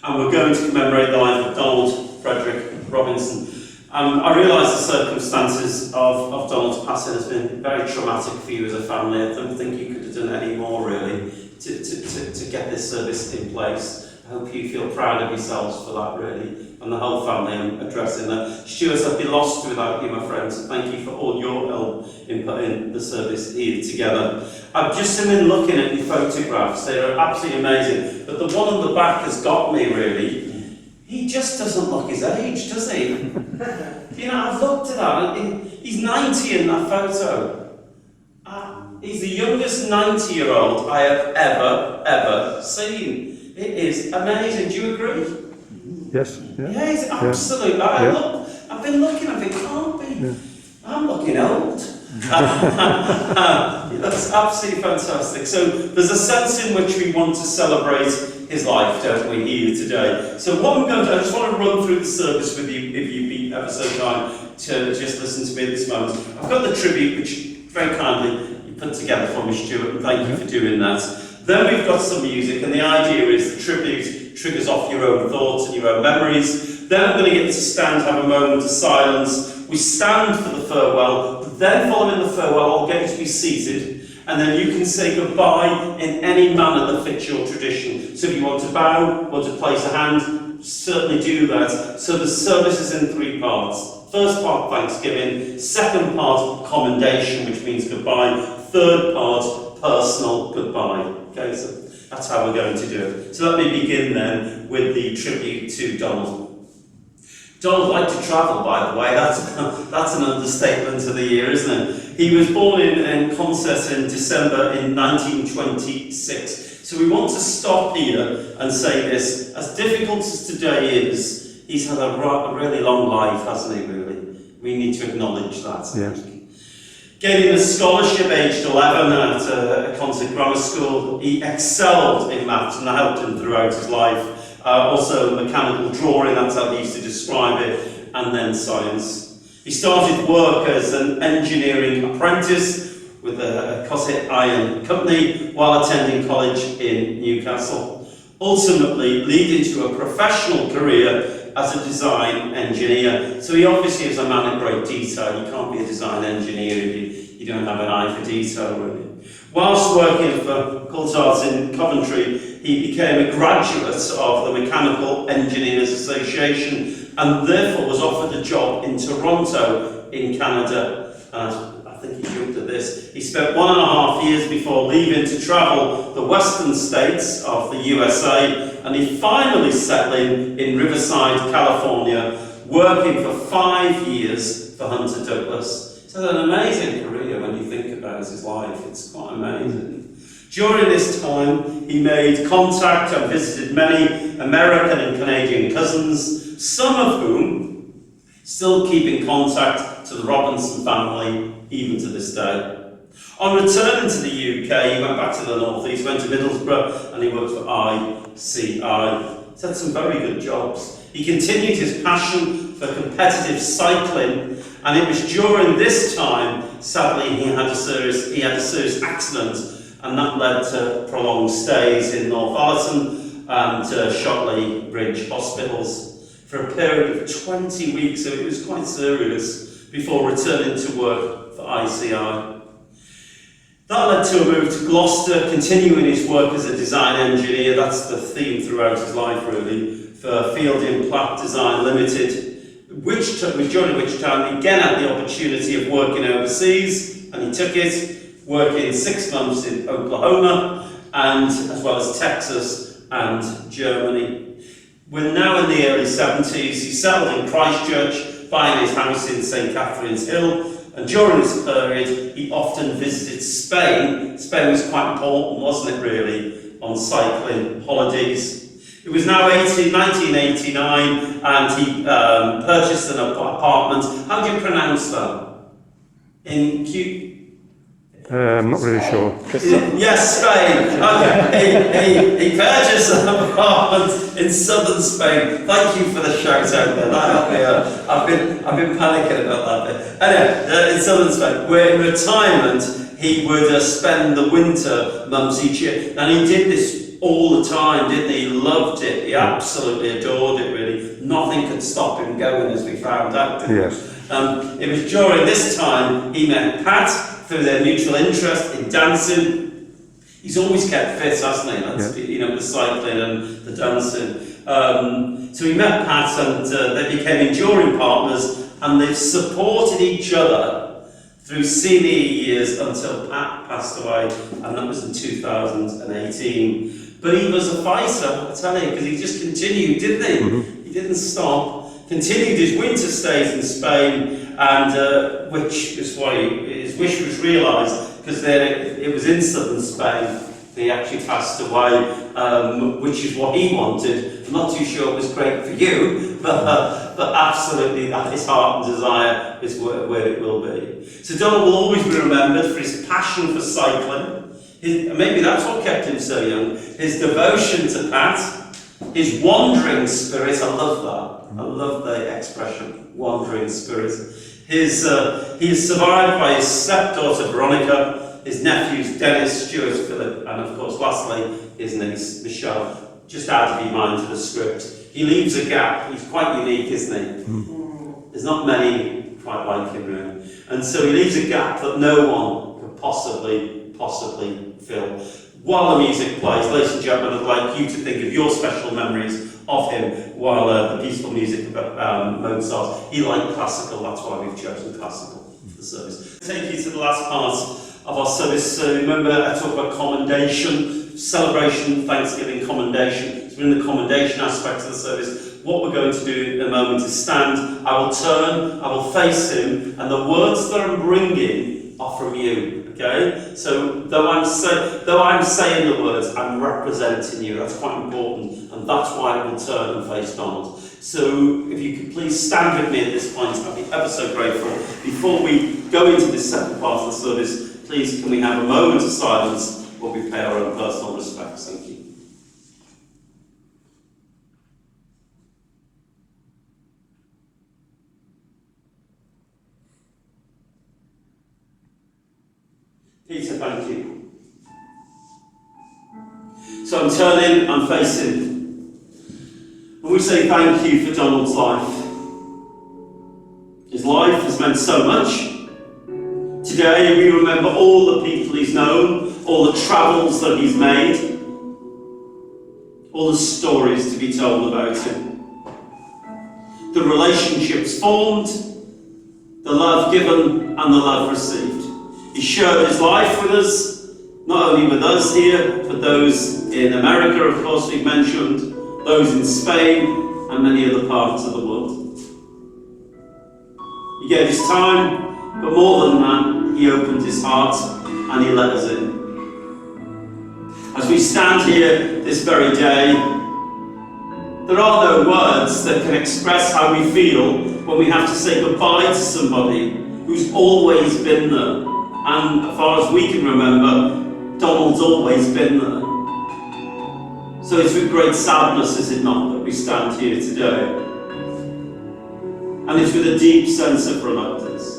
and we're going to commemorate the life of Donald Frederick Robinson. I realise the circumstances of Donald's passing has been very traumatic for you as a family. I don't think you could have done any more, really, to get this service in place. I hope you feel proud of yourselves for that, really, and the whole family I'm addressing that. Stuart, I'd be lost without you, my friends, so thank you for all your help in putting the service here together. I've just been looking at your photographs. They are absolutely amazing, but the one on the back has got me, really. He just doesn't look his age, does he? You know, I've looked at that, and he's 90 in that photo. He's the youngest 90-year-old I have ever seen. It is amazing. Do you agree? Yes. Yeah. Yeah, he's absolutely. Yeah. I've been looking. I think, can't be. Yeah. I'm looking old. That's absolutely fantastic. So there's a sense in which we want to celebrate his life, don't we, here today? So what I'm going to do, I just want to run through the service with you, if you'd be ever so kind to just listen to me at this moment. I've got the tribute, which very kindly you put together for me, Stuart, and thank you for doing that. Then we've got some music, and the idea is the tribute triggers off your own thoughts and your own memories. Then I'm going to get to stand, have a moment of silence. We stand for the farewell, but then following the farewell, I'll get you to be seated, and then you can say goodbye in any manner that fits your tradition. So if you want to bow, want to place a hand, certainly do that. So the service is in 3 parts. First part, thanksgiving. Second part, commendation, which means goodbye. Third part, personal goodbye. Okay, so that's how we're going to do it. So let me begin then with the tribute to Donald. Donald liked to travel, by the way. That's an understatement of the year, isn't it? He was born in Consett in December in 1926. So we want to stop here and say this. As difficult as today is, he's had a really long life, hasn't he, really? We need to acknowledge that. Yes. Gaining a scholarship aged 11 at a Consett Grammar School, he excelled in maths and helped him throughout his life. Also mechanical drawing, that's how they used to describe it, and then science. He started work as an engineering apprentice with a Cosset Iron Company while attending college in Newcastle, ultimately leading to a professional career as a design engineer. So he obviously is a man of great detail. You can't be a design engineer if you don't have an eye for detail, really. Whilst working for Coulthard's in Coventry, he became a graduate of the Mechanical Engineers Association and therefore was offered a job in Toronto in Canada. And I think he jumped at this. He spent 1.5 years before leaving to travel the western states of the USA, and he finally settled in Riverside, California, working for 5 years for Hunter Douglas. He's had an amazing career when you think about his life. It's quite amazing. During this time, he made contact and visited many American and Canadian cousins, some of whom still keep in contact to the Robinson family even to this day. On returning to the UK, he went back to the North East, went to Middlesbrough, and he worked for ICI. He's had some very good jobs. He continued his passion for competitive cycling, and it was during this time, sadly, he had a serious accident, and that led to prolonged stays in Northallerton and Shotley Bridge hospitals for a period of 20 weeks, so it was quite serious, before returning to work for ICI. That led to a move to Gloucester, continuing his work as a design engineer. That's the theme throughout his life, really, for Fielding Platt Design Limited, during which time he again had the opportunity of working overseas, and he took it, working 6 months in Oklahoma, and as well as Texas and Germany. We're now in the early 70s. He settled in Christchurch, buying his house in St. Catherine's Hill, and during this period, he often visited Spain. Spain was quite important, wasn't it, really, on cycling holidays. It was now 1989, and he purchased an apartment. How do you pronounce that? In I'm not really sure. Yes, Spain. Okay. He purchased an apartment in southern Spain. Thank you for the shout out there. That helped me out. I've been panicking about that bit. Anyway, in southern Spain, where in retirement he would spend the winter months each year. And he did this all the time, didn't he? He loved it. He absolutely adored it, really. Nothing could stop him going, as we found out. Yes. It was during this time he met Pat through their mutual interest in dancing. He's always kept fit, hasn't he? That's, you know, the cycling and the dancing. So he met Pat and they became enduring partners, and they've supported each other through senior years until Pat passed away, and that was in 2018. But he was a fighter, I tell you, because he just continued, didn't he? Mm-hmm. He didn't stop. Continued his winter stays in Spain, and which is why his wish was realised, because it was in southern Spain. He actually passed away, which is what he wanted. I'm not too sure it was great for you, but absolutely that his heart and desire is where it will be. So Donald will always be remembered for his passion for cycling. Maybe that's what kept him so young. His devotion to Pat, his wandering spirit. I love that. I love the expression, wandering spirit. He is survived by his stepdaughter Veronica, his nephews Dennis, Stuart, Philip, and of course lastly his niece Michelle. Just add to be mind to the script. He leaves a gap. He's quite unique, isn't he? There's not many quite like him really. And so he leaves a gap that no one could possibly fill. While the music plays, ladies and gentlemen, I'd like you to think of your special memories of him while the beautiful music of Mozart. He liked classical, that's why we've chosen classical for the service. Take you to the last part of our service. So remember, I talked about commendation, celebration, thanksgiving, commendation. So we're in the commendation aspect of the service. What we're going to do in a moment is stand. I will turn, I will face him, and the words that I'm bringing are from you. Okay? So though I'm saying the words, I'm representing you. That's quite important, and that's why I will turn and face Donald. So if you could please stand with me at this point, I'd be ever so grateful. Before we go into this second part of the service, please can we have a moment of silence while we pay our own personal respects. Thank you. Peter, thank you. So I'm turning, I'm facing. And we say thank you for Donald's life. His life has meant so much. Today we remember all the people he's known, all the travels that he's made, all the stories to be told about him. The relationships formed, the love given and the love received. He shared his life with us, not only with us here, but those in America, of course, we've mentioned, those in Spain, and many other parts of the world. He gave his time, but more than that, he opened his heart and he let us in. As we stand here this very day, there are no words that can express how we feel when we have to say goodbye to somebody who's always been there. And as far as we can remember, Donald's always been there. So it's with great sadness, is it not, that we stand here today? And it's with a deep sense of reluctance,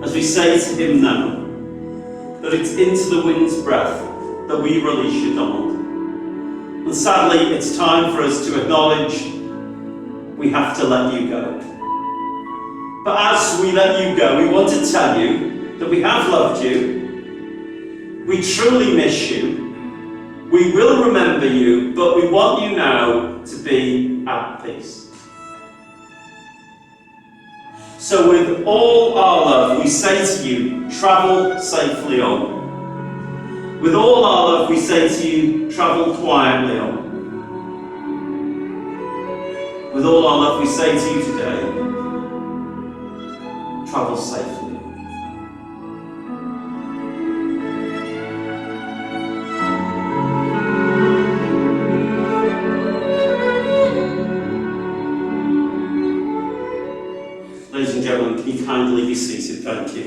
as we say to him now, that it's into the wind's breath that we release you, Donald. And sadly, it's time for us to acknowledge we have to let you go. But as we let you go, we want to tell you that we have loved you, we truly miss you, we will remember you, but we want you now to be at peace. So with all our love, we say to you, travel safely on. With all our love, we say to you, travel quietly on. With all our love, we say to you today, travel safely. Ladies and gentlemen, can you kindly be seated? Thank you.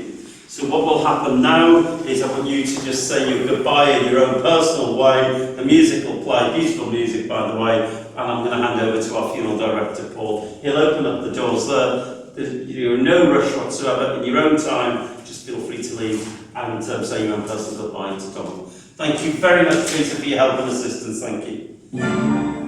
So what will happen now is I want you to just say your goodbye in your own personal way. The music will play, beautiful music by the way, and I'm going to hand over to our funeral director, Paul. He'll open up the doors there. You're in no rush whatsoever. In your own time, just feel free to leave and say your own personal goodbye to Donald. Thank you very much, Peter, for your help and assistance. Thank you.